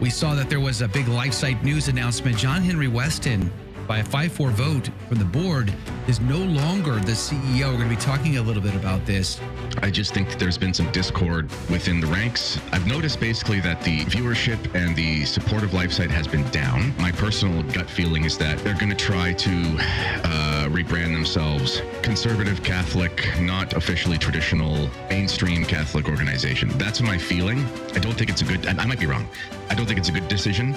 We saw that there was a big LifeSiteNews announcement. John-Henry Westen, by a 5-4 vote from the board, is no longer the CEO. We're going to be talking a little bit about this. I just think that there's been some discord within the ranks. I've noticed basically that the viewership and the support of LifeSite has been down. My personal gut feeling is that they're going to try to rebrand themselves conservative Catholic, not officially traditional mainstream Catholic organization. That's my feeling. I don't think it's a good, I might be wrong. I don't think it's a good decision.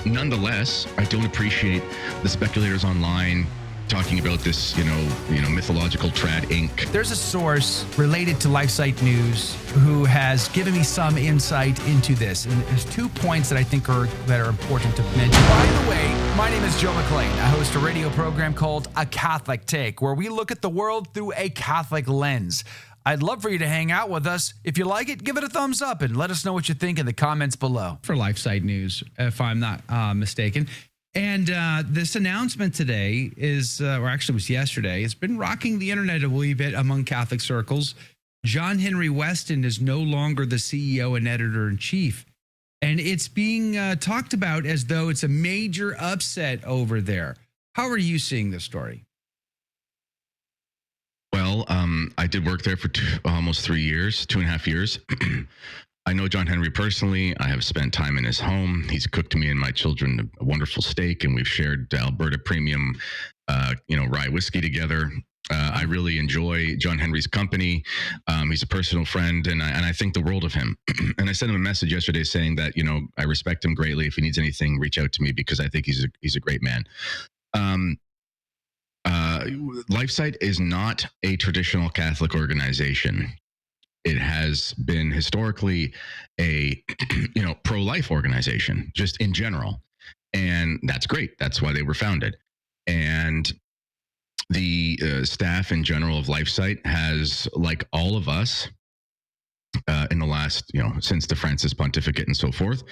Nonetheless, I don't appreciate the speculators online talking about this, mythological trad Inc. There's a source related to LifeSiteNews who has given me some insight into this, and there's 2 points that I think are important to mention. By the way, my name is Joe McClane. I host a radio program called A Catholic Take, where we look at the world through a Catholic lens. I'd love for you to hang out with us. If you like it, give it a thumbs up and let us know what you think in the comments below. For LifeSiteNews, if I'm not mistaken. And this announcement today is, or actually was yesterday, it's been rocking the internet a wee bit among Catholic circles. John-Henry Westen is no longer the CEO and editor-in-chief. And it's being talked about as though it's a major upset over there. How are you seeing this story? Well, I did work there for almost 3 years, 2.5 years. I know John-Henry personally. I have spent time in his home. He's cooked me and my children a wonderful steak, and we've shared Alberta Premium, rye whiskey together. I really enjoy John-Henry's company. He's a personal friend, and I think the world of him. And I sent him a message yesterday saying that, I respect him greatly. If he needs anything, reach out to me because I think he's a great man. LifeSite is not a traditional Catholic organization. It has been historically a, pro-life organization, just in general. And that's great. That's why they were founded. And the staff in general of LifeSite has, like all of us, in the last, since the Francis pontificate and so forth,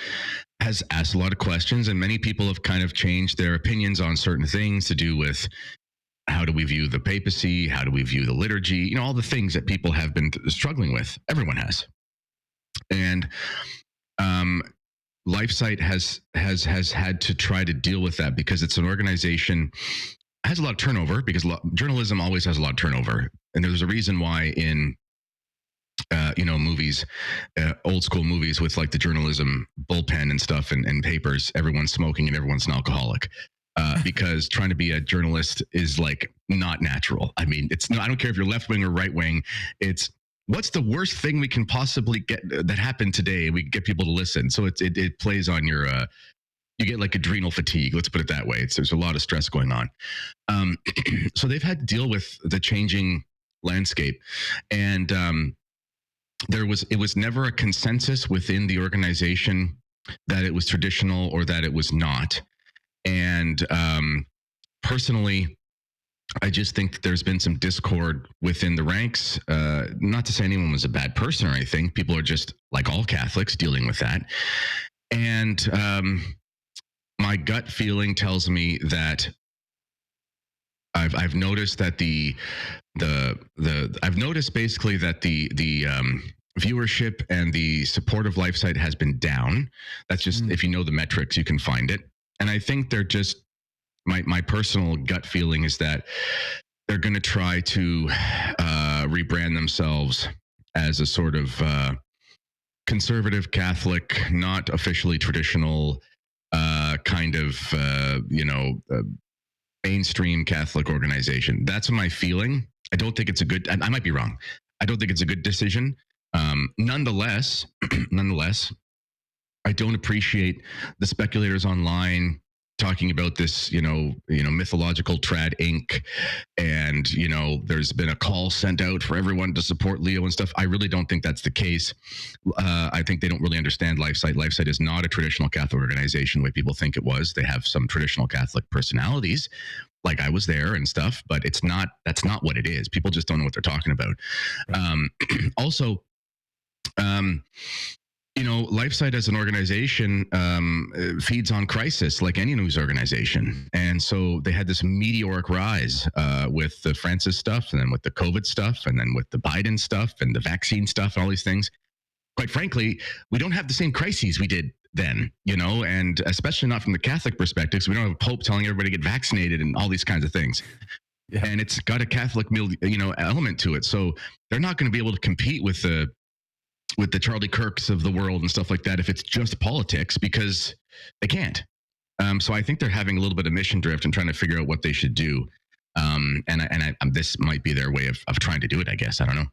has asked a lot of questions. And many people have kind of changed their opinions on certain things to do with how do we view the papacy? How do we view the liturgy? All the things that people have been struggling with. Everyone has. And LifeSite has had to try to deal with that because it's an organization has a lot of turnover because journalism always has a lot of turnover. And there's a reason why in movies, old school movies with like the journalism bullpen and stuff and papers, everyone's smoking and everyone's an alcoholic. Because trying to be a journalist is like not natural. I mean, it's not, I don't care if you're left wing or right wing. It's what's the worst thing we can possibly get that happened today? We get people to listen. So it plays on your, you get like adrenal fatigue. Let's put it that way. There's a lot of stress going on. So they've had to deal with the changing landscape. And it was never a consensus within the organization that it was traditional or that it was not. And personally, I just think that there's been some discord within the ranks. Not to say anyone was a bad person or anything. People are just, like all Catholics, dealing with that. And my gut feeling tells me that I've noticed that I've noticed basically that the viewership and the support of LifeSite has been down. That's just if you know the metrics, you can find it. And I think they're just, my personal gut feeling is that they're going to try to rebrand themselves as a sort of conservative Catholic, not officially traditional kind of, mainstream Catholic organization. That's my feeling. I don't think it's a good, I might be wrong. I don't think it's a good decision. Nonetheless, I don't appreciate the speculators online talking about this, mythological trad Inc. And, there's been a call sent out for everyone to support Leo and stuff. I really don't think that's the case. I think they don't really understand LifeSite. LifeSite is not a traditional Catholic organization the way people think it was. They have some traditional Catholic personalities, like I was there and stuff, but that's not what it is. People just don't know what they're talking about. Also, LifeSite as an organization feeds on crisis like any news organization. And so they had this meteoric rise with the Francis stuff and then with the COVID stuff and then with the Biden stuff and the vaccine stuff and all these things. Quite frankly, we don't have the same crises we did then, and especially not from the Catholic perspective. So we don't have a pope telling everybody to get vaccinated and all these kinds of things. Yeah. And it's got a Catholic, element to it. So they're not going to be able to compete with the Charlie Kirks of the world and stuff like that if it's just politics, because they can't. So I think they're having a little bit of mission drift and trying to figure out what they should do. This might be their way of trying to do it, I guess. I don't know.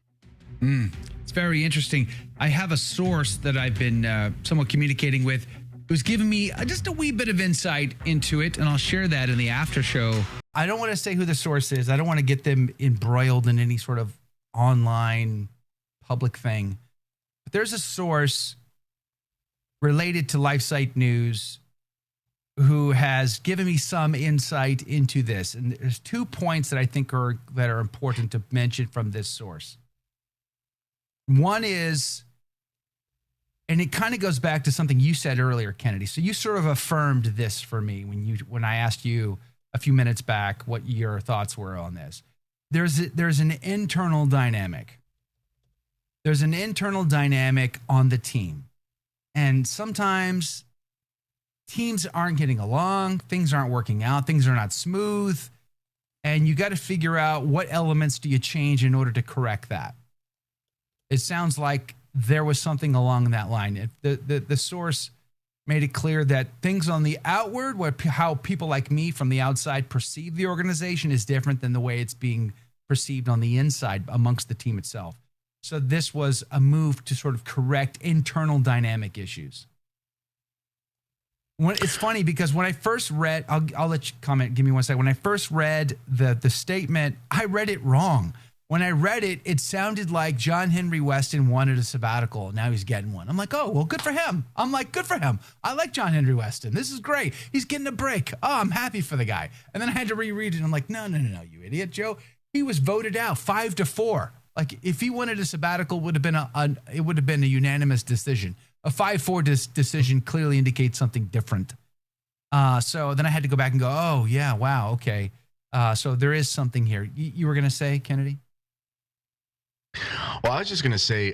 It's very interesting. I have a source that I've been somewhat communicating with who's given me just a wee bit of insight into it, and I'll share that in the after show. I don't want to say who the source is. I don't want to get them embroiled in any sort of online public thing. But there's a source related to LifeSiteNews who has given me some insight into this. And there's 2 points that I think are important to mention from this source. One is, and it kind of goes back to something you said earlier, Kennedy. So you sort of affirmed this for me when I asked you a few minutes back what your thoughts were on this. There's an internal dynamic. There's an internal dynamic on the team. And sometimes teams aren't getting along, things aren't working out, things are not smooth, and you got to figure out what elements do you change in order to correct that. It sounds like there was something along that line. The source made it clear that things on the outward, how people like me from the outside perceive the organization, is different than the way it's being perceived on the inside amongst the team itself. So this was a move to sort of correct internal dynamic issues. It's funny because when I first read, I'll let you comment. Give me 1 second. When I first read the statement, I read it wrong. When I read it, it sounded like John-Henry Westen wanted a sabbatical. Now he's getting one. I'm like, oh, well, good for him. Good for him. I like John-Henry Westen. This is great. He's getting a break. Oh, I'm happy for the guy. And then I had to reread it. And I'm like, no, you idiot, Joe. He was voted out 5-4. Like, if he wanted a sabbatical, it would have been a unanimous decision. A 5-4 decision clearly indicates something different. So then I had to go back and go, oh, yeah, wow, okay. So there is something here. You were going to say, Kennedy? Well, I was just going to say,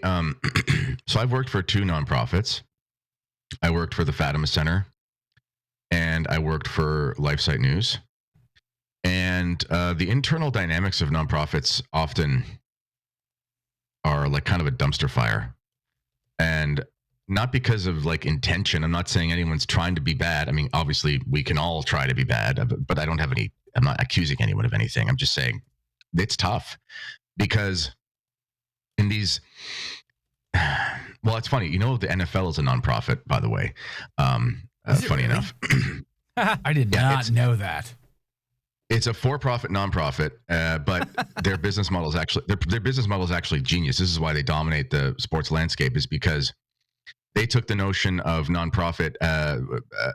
so I've worked for 2 nonprofits. I worked for the Fatima Center, and I worked for LifeSiteNews. And the internal dynamics of nonprofits often are like kind of a dumpster fire. And not because of like intention. I'm not saying anyone's trying to be bad. I mean, obviously we can all try to be bad, but I'm not accusing anyone of anything. I'm just saying it's tough because in these, well, it's funny. The NFL is a nonprofit, by the way. Funny really? Enough. I did not know that. It's a for-profit nonprofit, but their business model is actually genius. This is why they dominate the sports landscape, is because they took the notion of nonprofit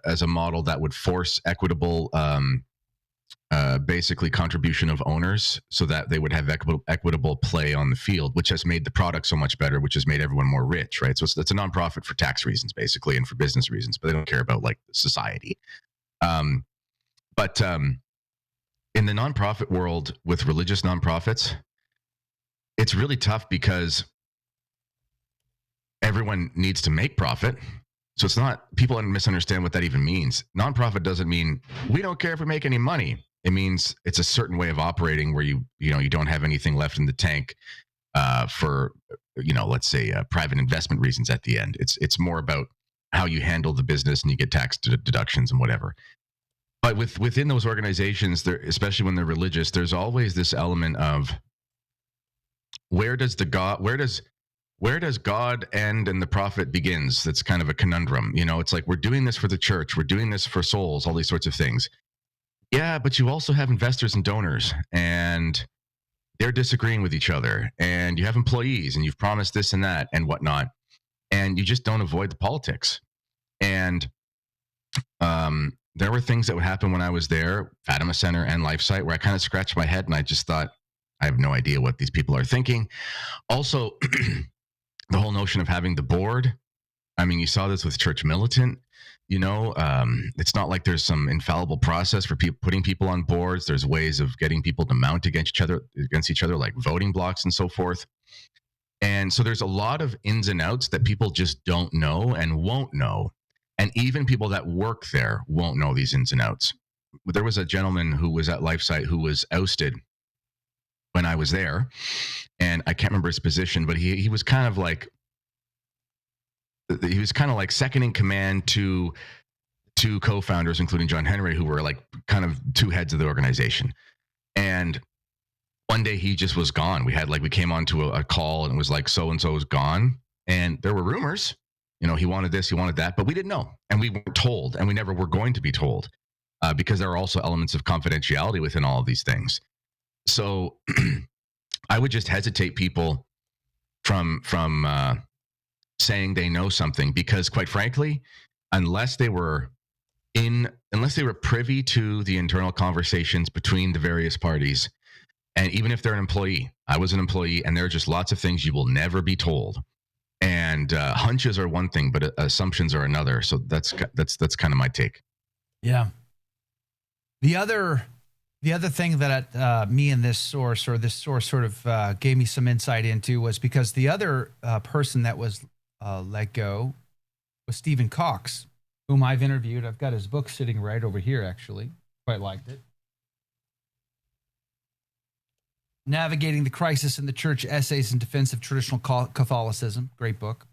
as a model that would force equitable, basically contribution of owners, so that they would have equitable play on the field, which has made the product so much better, which has made everyone more rich, right? So it's a nonprofit for tax reasons, basically, and for business reasons, but they don't care about like society. But in the nonprofit world with religious nonprofits, it's really tough because everyone needs to make profit. So it's not, people misunderstand what that even means. Nonprofit doesn't mean we don't care if we make any money. It means it's a certain way of operating where you don't have anything left in the tank for, let's say private investment reasons at the end. It's more about how you handle the business and you get tax deductions and whatever. But within those organizations, especially when they're religious, there's always this element of where does God end and the profit begins? That's kind of a conundrum. It's like, we're doing this for the church. We're doing this for souls, all these sorts of things. Yeah, but you also have investors and donors, and they're disagreeing with each other. And you have employees, and you've promised this and that and whatnot. And you just don't avoid the politics. And there were things that would happen when I was there, Fatima Center and LifeSite, where I kind of scratched my head and I just thought, I have no idea what these people are thinking. Also, the whole notion of having the board. I mean, you saw this with Church Militant. It's not like there's some infallible process for putting people on boards. There's ways of getting people to mount against each other, like voting blocks and so forth. And so there's a lot of ins and outs that people just don't know and won't know. And even people that work there won't know these ins and outs. There was a gentleman who was at LifeSite who was ousted when I was there, and I can't remember his position, but he was kind of like second in command to two co-founders, including John-Henry, who were like kind of two heads of the organization. And one day he just was gone. We came onto a call and it was like, so-and-so is gone. And there were rumors, he wanted this, he wanted that, but we didn't know. And we weren't told, and we never were going to be told, because there are also elements of confidentiality within all of these things. So I would just hesitate people from saying they know something, because quite frankly, unless they were privy to the internal conversations between the various parties, and even if they're an employee, I was an employee, and there are just lots of things you will never be told. And hunches are one thing, but assumptions are another. So that's kind of my take. Yeah. The other thing that me and this source sort of gave me some insight into was because the other person that was let go was Stephen Kokx, whom I've interviewed. I've got his book sitting right over here, actually. Quite liked it. Navigating the Crisis in the Church, Essays in Defense of Traditional Catholicism. Great book.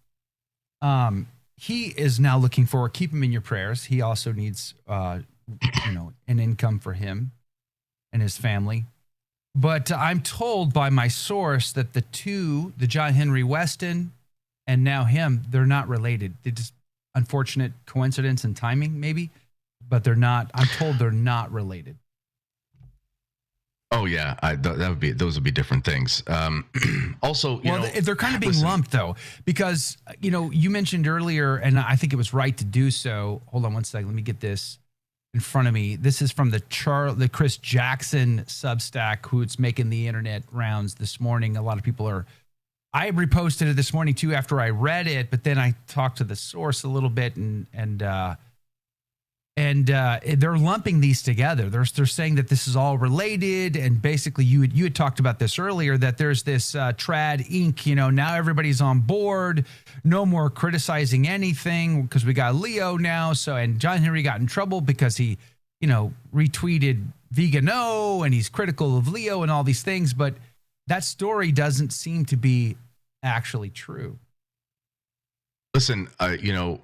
He is now looking for, keep him in your prayers. He also needs, an income for him and his family. But I'm told by my source that the John-Henry Westen and now him, they're not related. They just unfortunate coincidence and timing, maybe, but they're not. I'm told they're not related. Oh yeah, those would be different things. Also, they're kind of being lumped though, because you mentioned earlier, and I think it was right to do so. Hold on one second, let me get this in front of me. This is from the Chris Jackson Substack, who's making the internet rounds this morning. A lot of people are. I reposted it this morning too after I read it, but then I talked to the source a little bit, and they're lumping these together. They're saying that this is all related, and basically you had talked about this earlier, that there's this Trad Inc. Now everybody's on board. No more criticizing anything because we got Leo now. And John-Henry got in trouble because he, retweeted Vegano, and he's critical of Leo and all these things. But that story doesn't seem to be actually true. Listen, I'll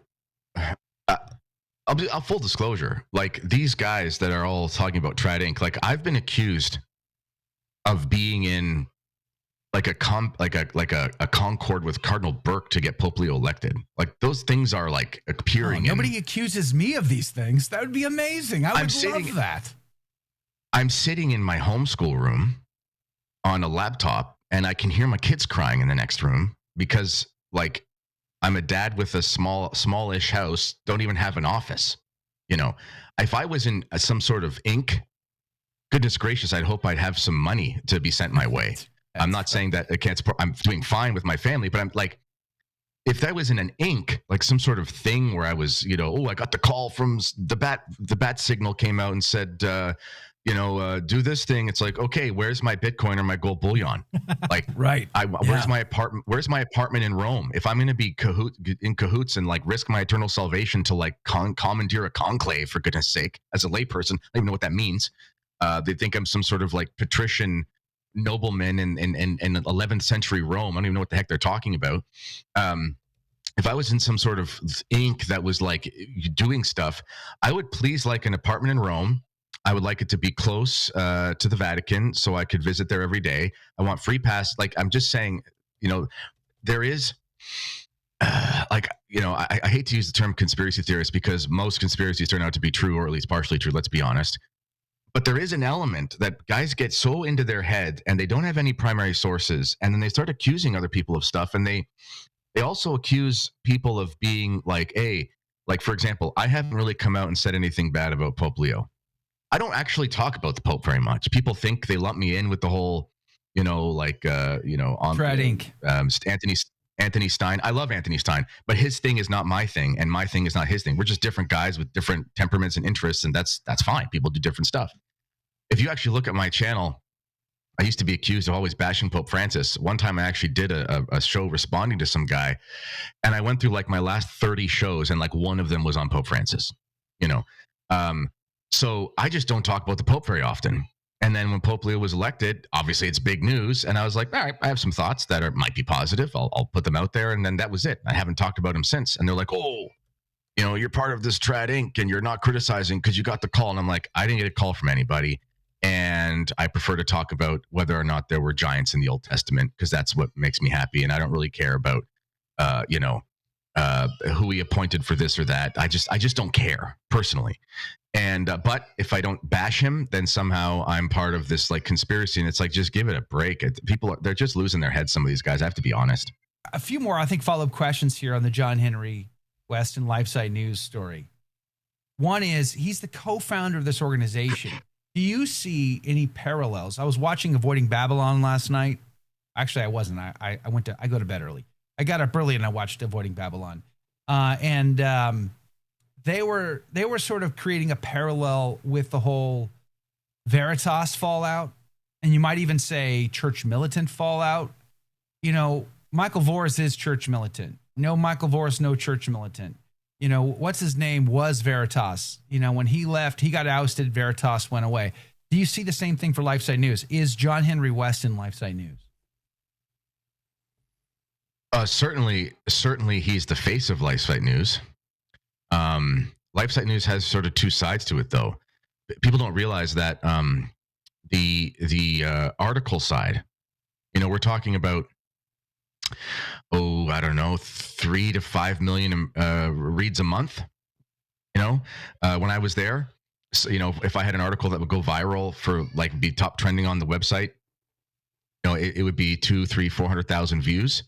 full disclosure, like these guys that are all talking about Trad Inc., like I've been accused of being in like a concord with Cardinal Burke to get Pope Leo elected. Like those things are like appearing. Nobody accuses me of these things. That would be amazing. I would love that. I'm sitting in my homeschool room on a laptop, and I can hear my kids crying in the next room because like I'm a dad with a smallish house, don't even have an office. If I was in some sort of Inc., goodness gracious, I'd hope I'd have some money to be sent my way. I'm not saying that I'm doing fine with my family, but I'm like, if that was in an Inc., like some sort of thing where I was, I got the call from the bat signal came out and said, do this thing. It's like, okay, where's my Bitcoin or my gold bullion? Like, right. Where's my apartment? Where's my apartment in Rome? If I'm going to be in cahoots and like risk my eternal salvation to like commandeer a conclave, for goodness sake, as a layperson, I don't even know what that means. They think I'm some sort of like patrician nobleman in 11th century Rome. I don't even know what the heck they're talking about. If I was in some sort of Inc. that was like doing stuff, I would please like an apartment in Rome. I would like it to be close to the Vatican so I could visit there every day. I want free pass. Like, I'm just saying, there is I hate to use the term conspiracy theorist because most conspiracies turn out to be true, or at least partially true. Let's be honest. But there is an element that guys get so into their head and they don't have any primary sources. And then they start accusing other people of stuff. And they also accuse people of being like, for example, I haven't really come out and said anything bad about Pope Leo. I don't actually talk about the Pope very much. People think they lump me in with the whole, on Trad Inc. Anthony Stein. I love Anthony Stein, but his thing is not my thing, and my thing is not his thing. We're just different guys with different temperaments and interests, and that's fine. People do different stuff. If you actually look at my channel, I used to be accused of always bashing Pope Francis. One time I actually did a show responding to some guy, and I went through like my last 30 shows, and like one of them was on Pope Francis, you know. So I just don't talk about the Pope very often. And then when Pope Leo was elected, obviously it's big news. And I was like, all right, I have some thoughts that might be positive. I'll put them out there. And then that was it. I haven't talked about him since. And they're like, oh, you know, you're part of this Trad Inc. and you're not criticizing because you got the call. And I'm like, I didn't get a call from anybody. And I prefer to talk about whether or not there were giants in the Old Testament, because that's what makes me happy. And I don't really care about, who he appointed for this or that. I just don't care personally. And but if I don't bash him, then somehow I'm part of this like conspiracy, and it's like, just give it a break. They're just losing their heads. Some of these guys, I have to be honest. A few more, I think, follow-up questions here on the John-Henry Westen LifeSite News story. One is, he's the co-founder of this organization. Do you see any parallels? I was watching Avoiding Babylon last night. Actually, I wasn't. I go to bed early. I got up early and I watched Avoiding Babylon. They were sort of creating a parallel with the whole Veritas fallout, and you might even say church militant fallout. You know, Michael Voris is church militant. No Michael Voris, no church militant. You know, what's his name was Veritas. You know, when he left, he got ousted, Veritas went away. Do you see the same thing for LifeSite News? Is John-Henry Westen LifeSite News? Certainly he's the face of LifeSite News. LifeSite News has sort of two sides to it, though. People don't realize that the article side, you know, we're talking about, I don't know, 3 to 5 million reads a month. You know, when I was there, so, you know, if I had an article that would go viral for like be top trending on the website, you know, it would be 200,000, 300,000, 400,000 views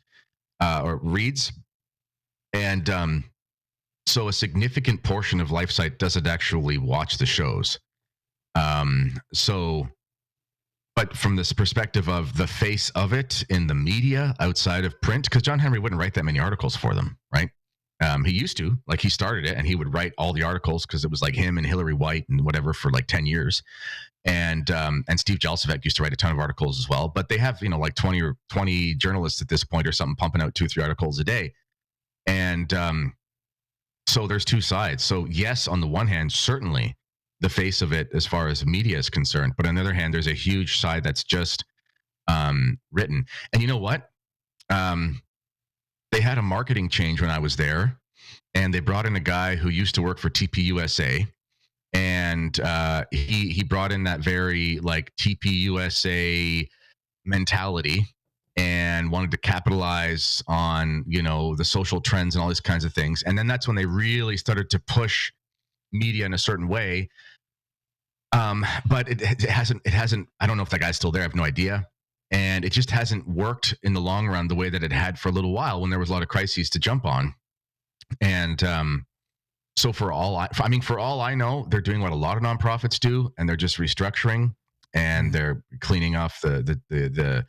or reads, and so a significant portion of LifeSite doesn't actually watch the shows. But from this perspective of the face of it in the media outside of print, because John-Henry wouldn't write that many articles for them, right? He used to, like he started it and he would write all the articles because it was like him and Hillary White and whatever for like 10 years. And Steve Jalsevec used to write a ton of articles as well. But they have, you know, like 20 journalists at this point or something pumping out 2-3 articles a day. And so there's two sides. So yes, on the one hand, certainly the face of it as far as media is concerned. But on the other hand, there's a huge side that's just written. And you know what? They had a marketing change when I was there, and they brought in a guy who used to work for TPUSA, and he brought in that very like TPUSA mentality and wanted to capitalize on, you know, the social trends and all these kinds of things. And then that's when they really started to push media in a certain way. But it hasn't, I don't know if that guy's still there. I have no idea. And it just hasn't worked in the long run the way that it had for a little while when there was a lot of crises to jump on. And so for all I know, they're doing what a lot of nonprofits do, and they're just restructuring and they're cleaning off the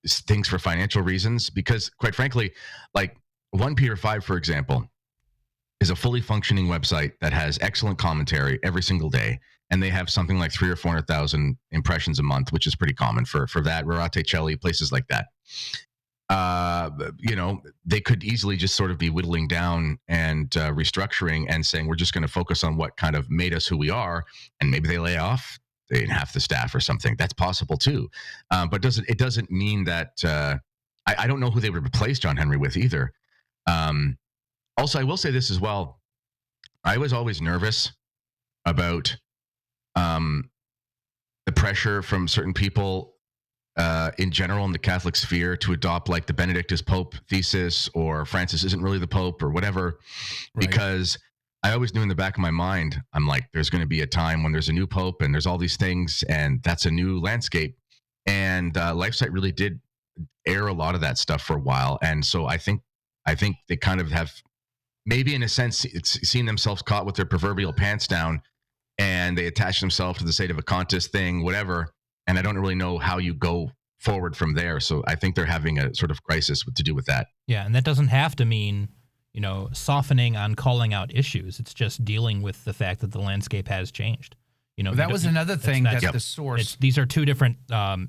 things for financial reasons. Because quite frankly, like 1 Peter 5, for example, is a fully functioning website that has excellent commentary every single day. And they have something like 300,000 or 400,000 impressions a month, which is pretty common for that, Rorate Celli, places like that. You know, they could easily just sort of be whittling down and restructuring and saying, we're just going to focus on what kind of made us who we are. And maybe they lay off half the staff or something. That's possible too. But it doesn't mean that I don't know who they would replace John-Henry with either. Also, I will say this as well. I was always nervous about the pressure from certain people in general in the Catholic sphere to adopt like the Benedict is Pope thesis, or Francis isn't really the Pope, or whatever, right. Because I always knew in the back of my mind, I'm like, there's going to be a time when there's a new Pope and there's all these things, and that's a new landscape. And LifeSite really did air a lot of that stuff for a while. And so I think they kind of have maybe in a sense seen themselves caught with their proverbial pants down, and they attach themselves to the state of a contest thing, whatever. And I don't really know how you go forward from there. So I think they're having a sort of crisis to do with that. Yeah, and that doesn't have to mean, you know, softening on calling out issues. It's just dealing with the fact that the landscape has changed. That was another thing that the source. These are two different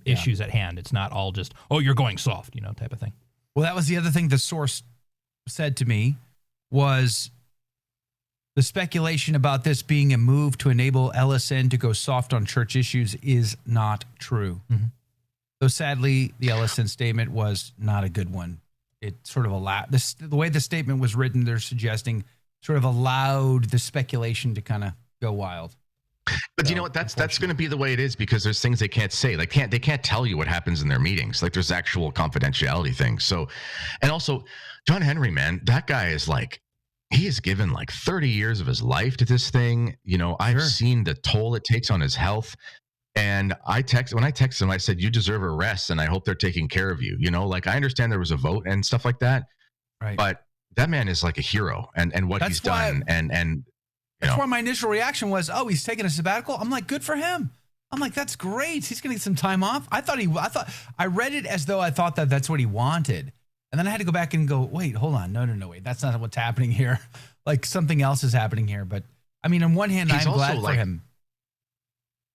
issues at hand. It's not all just, oh, you're going soft, type of thing. Well, that was the other thing the source said to me was the speculation about this being a move to enable LSN to go soft on church issues is not true. Mm-hmm. Though sadly, the LSN statement was not a good one. It sort of allowed the way the statement was written, they're suggesting sort of allowed the speculation to kind of go wild. But so, you know what? That's going to be the way it is because there's things they can't say. They can't tell you what happens in their meetings. Like there's actual confidentiality things. So, and also John-Henry, man, that guy is like, he has given like 30 years of his life to this thing. I've seen the toll it takes on his health. And when I texted him, I said, you deserve a rest and I hope they're taking care of you. Like I understand there was a vote and stuff like that. Right. But that man is like a hero and what he's done. And that's why my initial reaction was, oh, he's taking a sabbatical. I'm like, good for him. I'm like, that's great. He's going to get some time off. I read it as though I thought that that's what he wanted. And then I had to go back and go, wait, hold on. No, wait. That's not what's happening here. Like something else is happening here. But I mean, on one hand, I'm glad for him.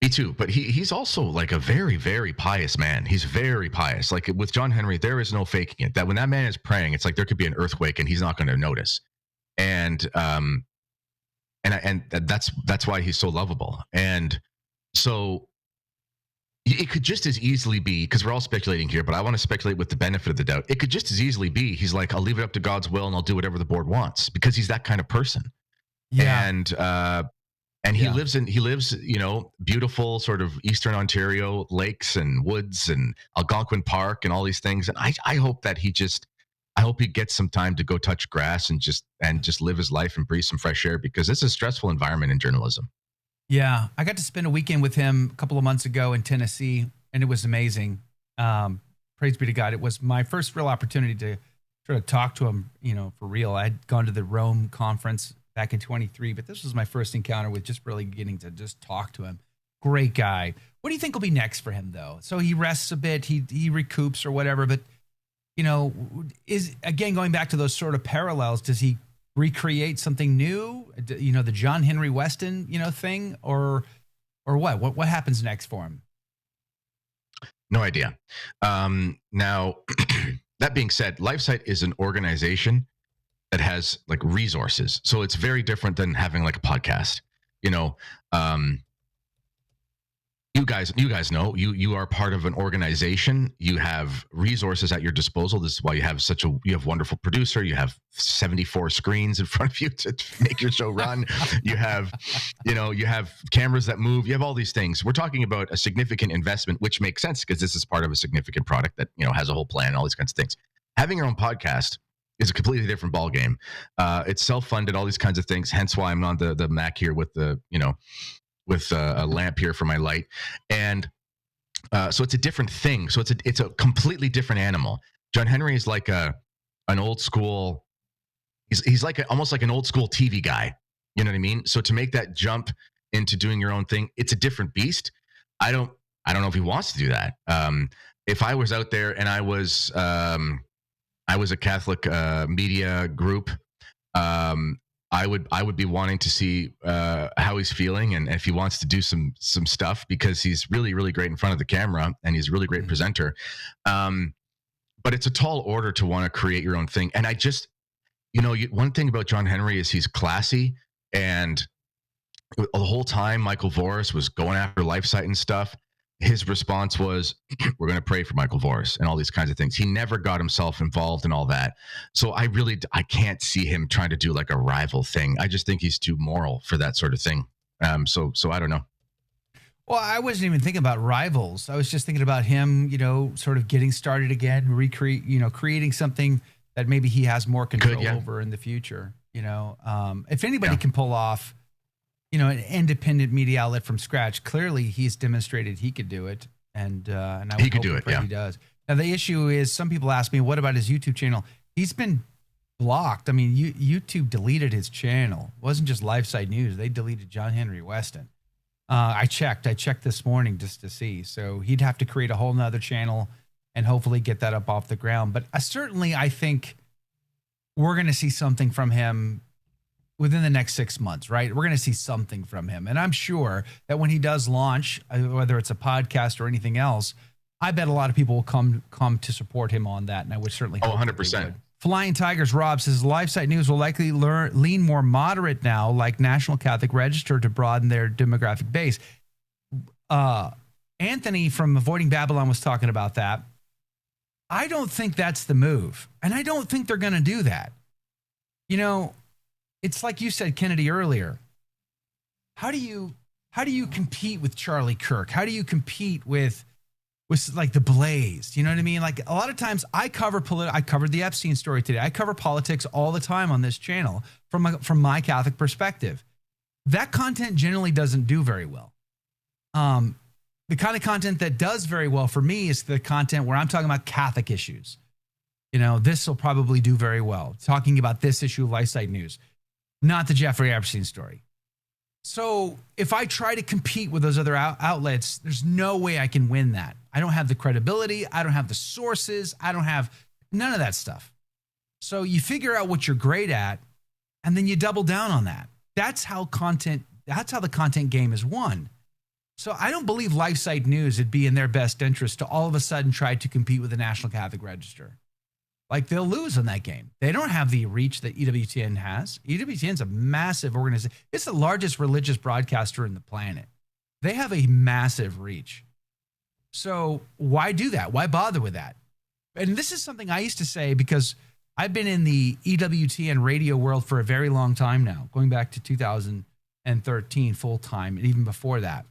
Me too. But he's also like a very, very pious man. He's very pious. Like with John-Henry, there is no faking it. That when that man is praying, it's like there could be an earthquake and he's not going to notice. And that's why he's so lovable. And so it could just as easily be, because we're all speculating here, but I want to speculate with the benefit of the doubt. It could just as easily be he's like, I'll leave it up to God's will and I'll do whatever the board wants, because he's that kind of person. Yeah. And he lives, beautiful sort of Eastern Ontario lakes and woods and Algonquin Park and all these things. And I hope that I hope he gets some time to go touch grass and just live his life and breathe some fresh air, because it's a stressful environment in journalism. Yeah. I got to spend a weekend with him a couple of months ago in Tennessee, and it was amazing. Praise be to God. It was my first real opportunity to sort of talk to him, for real. I had gone to the Rome conference back in 23, but this was my first encounter with just really getting to just talk to him. Great guy. What do you think will be next for him, though? So he rests a bit, he recoups or whatever, but is again going back to those sort of parallels. Does he recreate something new? The John-Henry Westen, thing, or what? What happens next for him? No idea. Now, that being said, LifeSite is an organization that has like resources, so it's very different than having like a podcast. You guys know you are part of an organization. You have resources at your disposal. This is why you have wonderful producer. You have 74 screens in front of you to make your show run. You have cameras that move. You have all these things. We're talking about a significant investment, which makes sense because this is part of a significant product that has a whole plan and all these kinds of things. Having your own podcast is a completely different ballgame. It's self-funded, all these kinds of things. Hence why I'm on the Mac here with the with a lamp here for my light. And so it's a different thing. So it's a completely different animal. John-Henry is like an old school, he's like almost like an old school TV guy. You know what I mean? So to make that jump into doing your own thing, it's a different beast. I don't know if he wants to do that. If I was out there and I was a Catholic media group, I would be wanting to see how he's feeling and if he wants to do some stuff, because he's really, really great in front of the camera and he's a really great presenter. But it's a tall order to want to create your own thing. And I just, one thing about John-Henry is he's classy, and the whole time Michael Voris was going after LifeSite and stuff, his response was, we're going to pray for Michael Voris and all these kinds of things. He never got himself involved in all that. So I can't see him trying to do like a rival thing. I just think he's too moral for that sort of thing. So I don't know. Well, I wasn't even thinking about rivals. I was just thinking about him, sort of getting started again, creating something that maybe he has more control over in the future. If anybody can pull off, an independent media outlet from scratch, clearly he's demonstrated he could do it. And I would hope do it. Yeah, he does. Now the issue is, some people ask me, what about his YouTube channel? He's been blocked. I mean, YouTube deleted his channel. It wasn't just LifeSiteNews. They deleted John-Henry Westen. I checked this morning just to see. So he'd have to create a whole nother channel and hopefully get that up off the ground. But I think we're going to see something from him within the next 6 months, right? We're going to see something from him. And I'm sure that when he does launch, whether it's a podcast or anything else, I bet a lot of people will come to support him on that. And I would certainly hope 100%. Flying Tigers Rob says LifeSite News will likely lean more moderate now, like National Catholic Register, to broaden their demographic base. Anthony from Avoiding Babylon was talking about that. I don't think that's the move. And I don't think they're going to do that. You know, it's like you said, Kennedy, earlier. How do you compete with Charlie Kirk? How do you compete with like the Blaze? You know what I mean? Like a lot of times I covered the Epstein story today. I cover politics all the time on this channel from my Catholic perspective. That content generally doesn't do very well. The kind of content that does very well for me is the content where I'm talking about Catholic issues. You know, this will probably do very well. Talking about this issue of LifeSite News, not the Jeffrey Epstein story. So if I try to compete with those other outlets, there's no way I can win that. I don't have the credibility. I don't have the sources. I don't have none of that stuff. So you figure out what you're great at, and then you double down on that. That's how the content game is won. So I don't believe LifeSite News would be in their best interest to all of a sudden try to compete with the National Catholic Register. Like, they'll lose in that game. They don't have the reach that EWTN has. EWTN's a massive organization. It's the largest religious broadcaster in the planet. They have a massive reach. So why do that? Why bother with that? And this is something I used to say because I've been in the EWTN radio world for a very long time now, going back to 2013 full time, and even before that.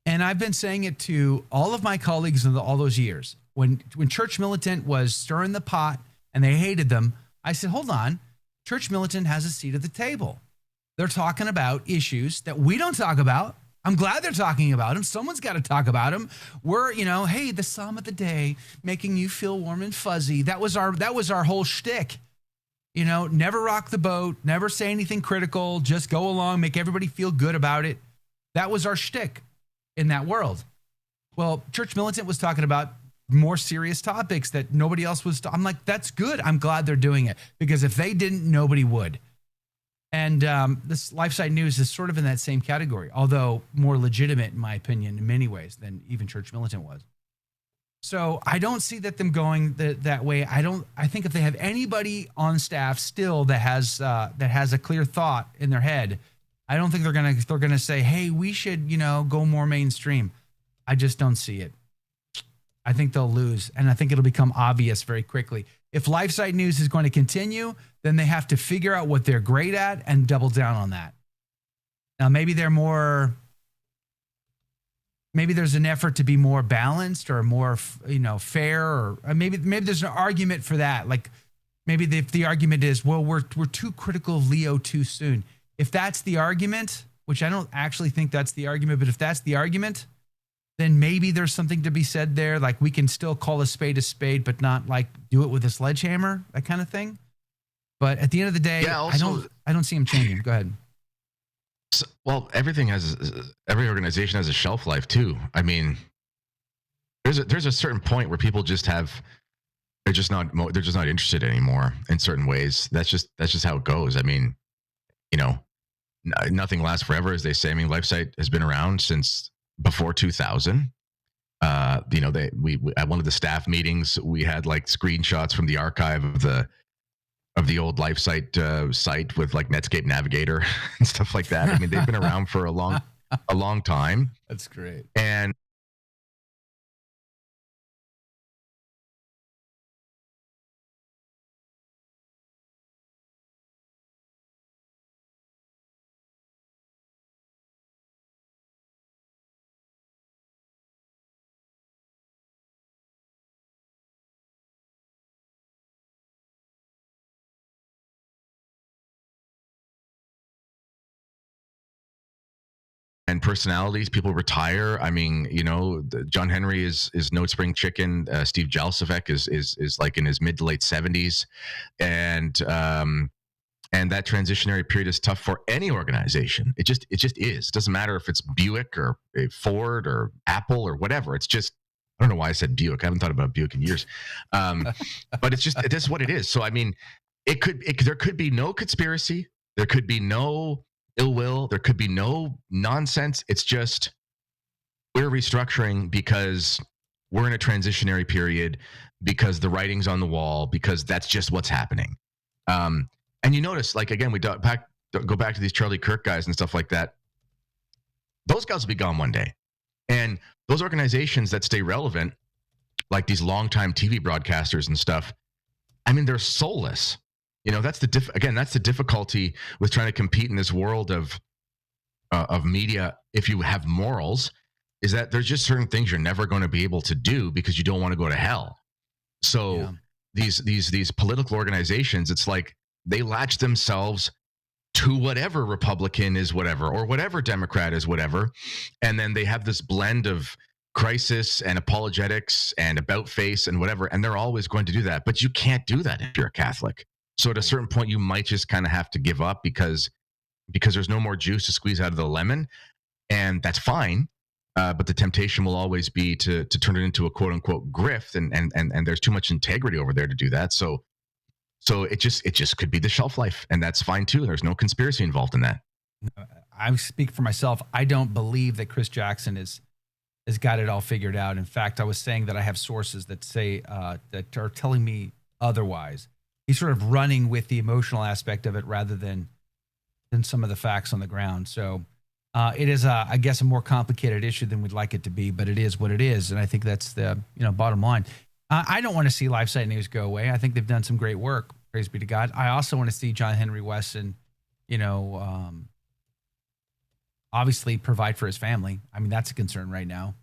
And I've been saying it to all of my colleagues in all those years. When Church Militant was stirring the pot and they hated them, I said, hold on, Church Militant has a seat at the table. They're talking about issues that we don't talk about. I'm glad they're talking about them. Someone's got to talk about them. We're, hey, the psalm of the day, making you feel warm and fuzzy. That was our whole shtick. Never rock the boat, never say anything critical, just go along, make everybody feel good about it. That was our shtick in that world. Well, Church Militant was talking about more serious topics that nobody else was. I'm like, that's good. I'm glad they're doing it, because if they didn't, nobody would. And this LifeSite News is sort of in that same category, although more legitimate, in my opinion, in many ways than even Church Militant was. So I don't see them going that way. I think if they have anybody on staff still that has a clear thought in their head, I don't think they're gonna say, hey, we should go more mainstream. I just don't see it. I think they'll lose, and I think it'll become obvious very quickly. If LifeSite News is going to continue, then they have to figure out what they're great at and double down on that. Now, maybe there's an effort to be more balanced or more, fair, or maybe there's an argument for that. Like maybe if the argument is, well, we're too critical of Leo too soon. If that's the argument, which I don't actually think that's the argument, but if that's the argument, then maybe there's something to be said there. Like, we can still call a spade, but not like do it with a sledgehammer, that kind of thing. But at the end of the day, also, I don't see him changing. Go ahead. Well, every organization has a shelf life too. I mean, there's a certain point where people they're just not interested anymore in certain ways. That's just how it goes. I mean, nothing lasts forever, as they say. I mean, LifeSite has been around since before 2000. At one of the staff meetings, we had like screenshots from the archive of the old LifeSite site with like Netscape Navigator and stuff like that. I mean, they've been around for a long time. That's great. And personalities, people retire. I mean, John-Henry is no spring chicken. Steve Jalsavec is like in his mid to late 70s, and that transitionary period is tough for any organization. It just is. It doesn't matter if it's Buick or Ford or Apple or whatever. It's just, I don't know why I said Buick. I haven't thought about Buick in years, but it is what it is. So I mean, there could be no conspiracy. There could be no ill will. There could be no nonsense. It's just we're restructuring because we're in a transitionary period, because the writing's on the wall, because that's just what's happening. And you notice, like, again, go back to these Charlie Kirk guys and stuff like that. Those guys will be gone one day. And those organizations that stay relevant, like these longtime TV broadcasters and stuff, I mean, they're soulless. You know, that's the difficulty with trying to compete in this world of media. If you have morals, is that there's just certain things you're never going to be able to do because you don't want to go to hell. So these political organizations, it's like they latch themselves to whatever Republican is whatever, or whatever Democrat is whatever, and then they have this blend of crisis and apologetics and about face and whatever, and they're always going to do that. But you can't do that if you're a Catholic. So at a certain point, you might just kind of have to give up because there's no more juice to squeeze out of the lemon, and that's fine. But the temptation will always be to turn it into a quote unquote grift, and there's too much integrity over there to do that. So it just could be the shelf life, and that's fine too. There's no conspiracy involved in that. I speak for myself. I don't believe that Chris Jackson has got it all figured out. In fact, I was saying that I have sources that say that are telling me otherwise. He's sort of running with the emotional aspect of it rather than some of the facts on the ground. So it is, I guess, a more complicated issue than we'd like it to be, but it is what it is, and I think that's the bottom line. I don't want to see LifeSite News go away. I think they've done some great work. Praise be to God. I also want to see John-Henry Westen, obviously provide for his family. I mean, that's a concern right now.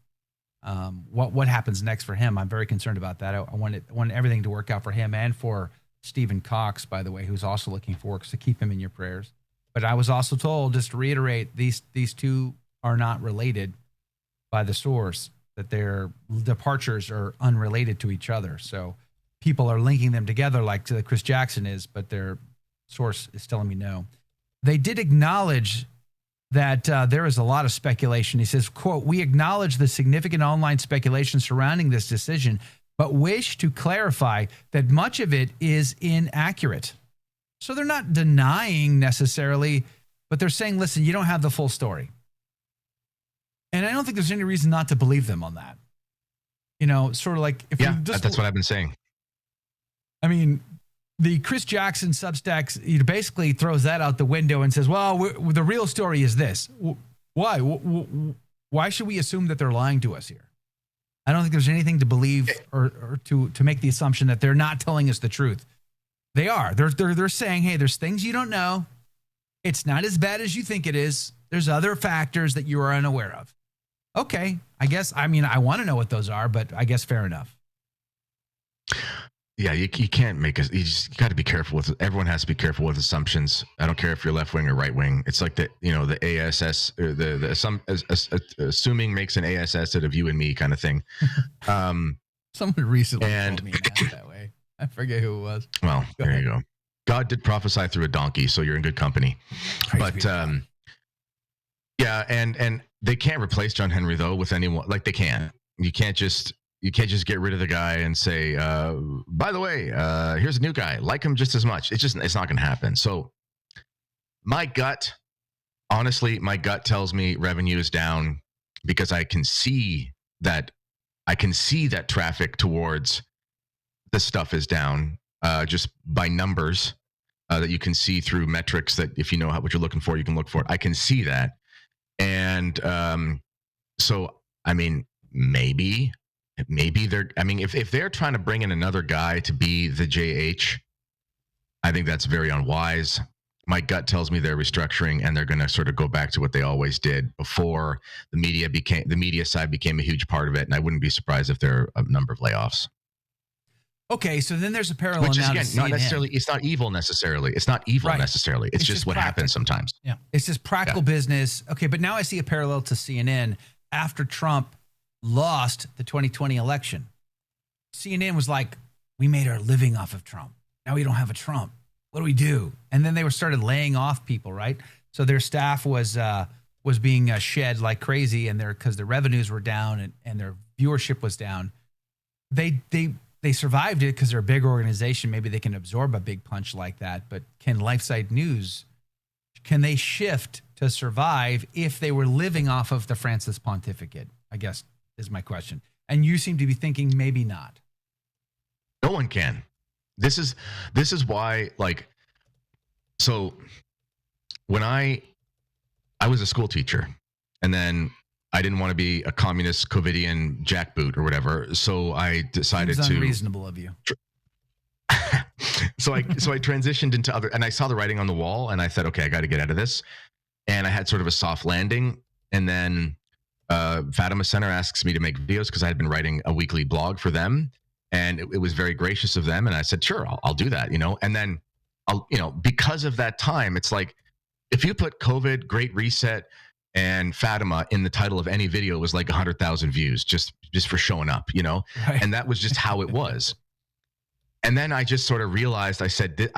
What happens next for him? I'm very concerned about that. I want everything to work out for him and for Stephen Kokx, by the way, who's also looking for work, so keep him in your prayers. But I was also told, just to reiterate, these two are not related by the source, that their departures are unrelated to each other. So people are linking them together like Chris Jackson is, but their source is telling me no. They did acknowledge that there is a lot of speculation. He says, quote, "We acknowledge the significant online speculation surrounding this decision, but wish to clarify that much of it is inaccurate." So they're not denying necessarily, but they're saying, listen, you don't have the full story. And I don't think there's any reason not to believe them on that. Sort of like, if that's what I've been saying. I mean, the Chris Jackson Substack, he basically throws that out the window and says, well, the real story is this. Why? Why should we assume that they're lying to us here? I don't think there's anything to believe or to make the assumption that they're not telling us the truth. They are. They're saying, hey, there's things you don't know. It's not as bad as you think it is. There's other factors that you are unaware of. Okay, I guess. I mean, I want to know what those are, but I guess fair enough. Yeah, you can't make us. You got to be careful with. Everyone has to be careful with assumptions. I don't care if you're left wing or right wing. It's like the ASS or assuming makes an ASS out of you and me kind of thing. Someone recently told me that way. I forget who it was. Well, there you go. God did prophesy through a donkey, so you're in good company. But yeah, and they can't replace John-Henry though with anyone. Like they can't. You can't just get rid of the guy and say, by the way, here's a new guy. Like him just as much. It's not going to happen. So my gut tells me revenue is down because I can see that traffic towards this stuff is down just by numbers that you can see through metrics that if you know what you're looking for, you can look for it. I can see that. And so, I mean, maybe they're, I mean, if they're trying to bring in another guy to be the JH, I think that's very unwise. My gut tells me they're restructuring and they're going to sort of go back to what they always did before the media side became a huge part of it. And I wouldn't be surprised if there are a number of layoffs. Okay, so then there's a parallel. Which is, again, not necessarily. It's not evil necessarily. It's not evil necessarily. It's just what happens sometimes. Yeah, it's just practical business. Okay, but now I see a parallel to CNN after Trump lost the 2020 election. CNN was like, "We made our living off of Trump. Now we don't have a Trump. What do we do?" And then they started laying off people, right? So their staff was being shed like crazy, and because their revenues were down and their viewership was down. They survived it because they're a big organization. Maybe they can absorb a big punch like that. But can LifeSite News Can they shift to survive if they were living off of the Francis pontificate, I guess is my question. And you seem to be thinking maybe not. No one can. This is why, like, so when I was a school teacher, and then I didn't want to be a communist COVIDian jackboot or whatever, so I decided Seems to unreasonable of you. So I transitioned into other, and I saw the writing on the wall, and I said, okay, I got to get out of this. And I had sort of a soft landing, and then Fatima Center asks me to make videos because I had been writing a weekly blog for them, and it was very gracious of them. And I said, sure, I'll do that, you know. And then because of that time, it's like if you put COVID, Great Reset, and Fatima in the title of any video, it was like 100,000 views just for showing up, you know. Right. And that was just how it was. And then I just sort of realized, I said,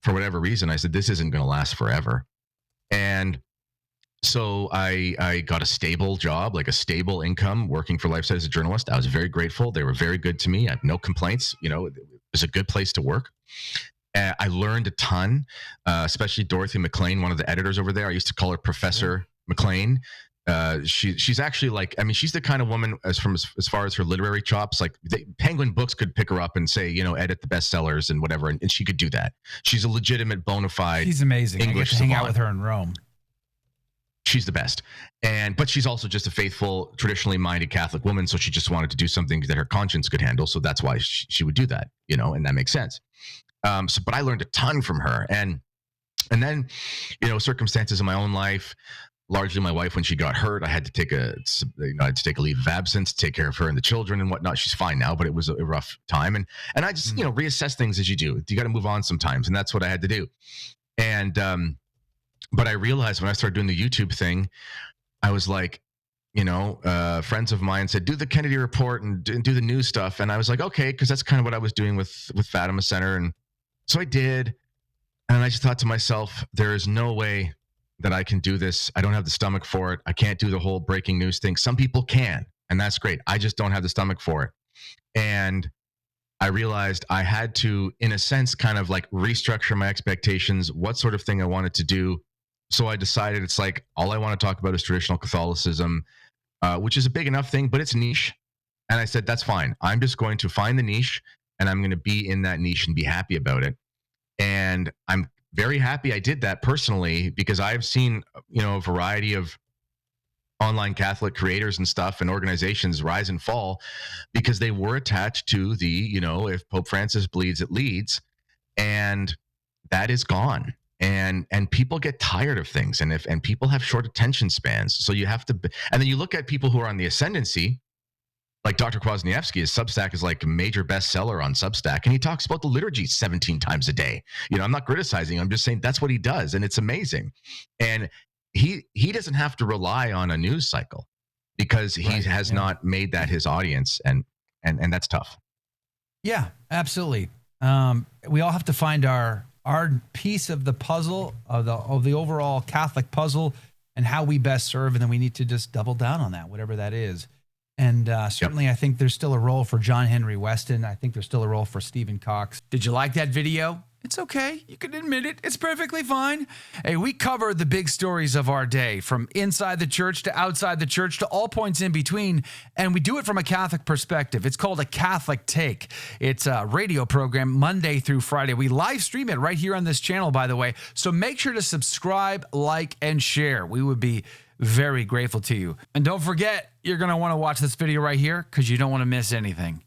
for whatever reason, I said, this isn't going to last forever. And so I got a stable job, like a stable income, working for LifeSite as a journalist. I was very grateful. They were very good to me. I have no complaints. You know, it was a good place to work. I learned a ton, especially Dorothy McClane, one of the editors over there. I used to call her Professor McClane. She's actually like, I mean, she's the kind of woman as far as her literary chops, like Penguin Books could pick her up and say, you know, edit the bestsellers and whatever. And she could do that. She's a legitimate bona fide. She's amazing. English I get to hang out with her in Rome. She's the best. But she's also just a faithful, traditionally minded Catholic woman. So she just wanted to do something that her conscience could handle. So that's why she would do that, you know, and that makes sense. But I learned a ton from her. And then, you know, circumstances in my own life, largely my wife, when she got hurt, I had to take a leave of absence to take care of her and the children and whatnot. She's fine now, but it was a rough time. And I just, you know, reassess things as you do. You got to move on sometimes. And that's what I had to do. And, but I realized when I started doing the YouTube thing, I was like, you know, friends of mine said, do the Kennedy Report and do the news stuff. And I was like, okay, because that's kind of what I was doing with Fatima Center. And so I did. And I just thought to myself, there is no way that I can do this. I don't have the stomach for it. I can't do the whole breaking news thing. Some people can, and that's great. I just don't have the stomach for it. And I realized I had to, in a sense, kind of like restructure my expectations, what sort of thing I wanted to do. So I decided it's like, all I want to talk about is traditional Catholicism, which is a big enough thing, but it's niche. And I said, that's fine. I'm just going to find the niche, and I'm going to be in that niche and be happy about it. And I'm very happy I did that personally, because I've seen, you know, a variety of online Catholic creators and stuff and organizations rise and fall because they were attached to the, you know, if Pope Francis bleeds, it leads. And that is gone. And people get tired of things, and people have short attention spans. So you have to, and then you look at people who are on the ascendancy, like Dr. Kwasniewski. His Substack is like a major bestseller on Substack, and he talks about the liturgy 17 times a day. You know, I'm not criticizing him, I'm just saying that's what he does, and it's amazing. And he doesn't have to rely on a news cycle because he has not made that his audience, and that's tough. Yeah, absolutely. We all have to find our piece of the puzzle, of the overall Catholic puzzle, and how we best serve, and then we need to just double down on that, whatever that is. And certainly, I think there's still a role for John-Henry Westen. I think there's still a role for Stephen Kokx. Did you like that video? It's okay. You can admit it. It's perfectly fine. Hey, we cover the big stories of our day, from inside the church to outside the church to all points in between, and we do it from a Catholic perspective. It's called A Catholic Take. It's a radio program Monday through Friday. We live stream it right here on this channel, by the way, so make sure to subscribe, like, and share. We would be very grateful to you. And don't forget, you're going to want to watch this video right here because you don't want to miss anything.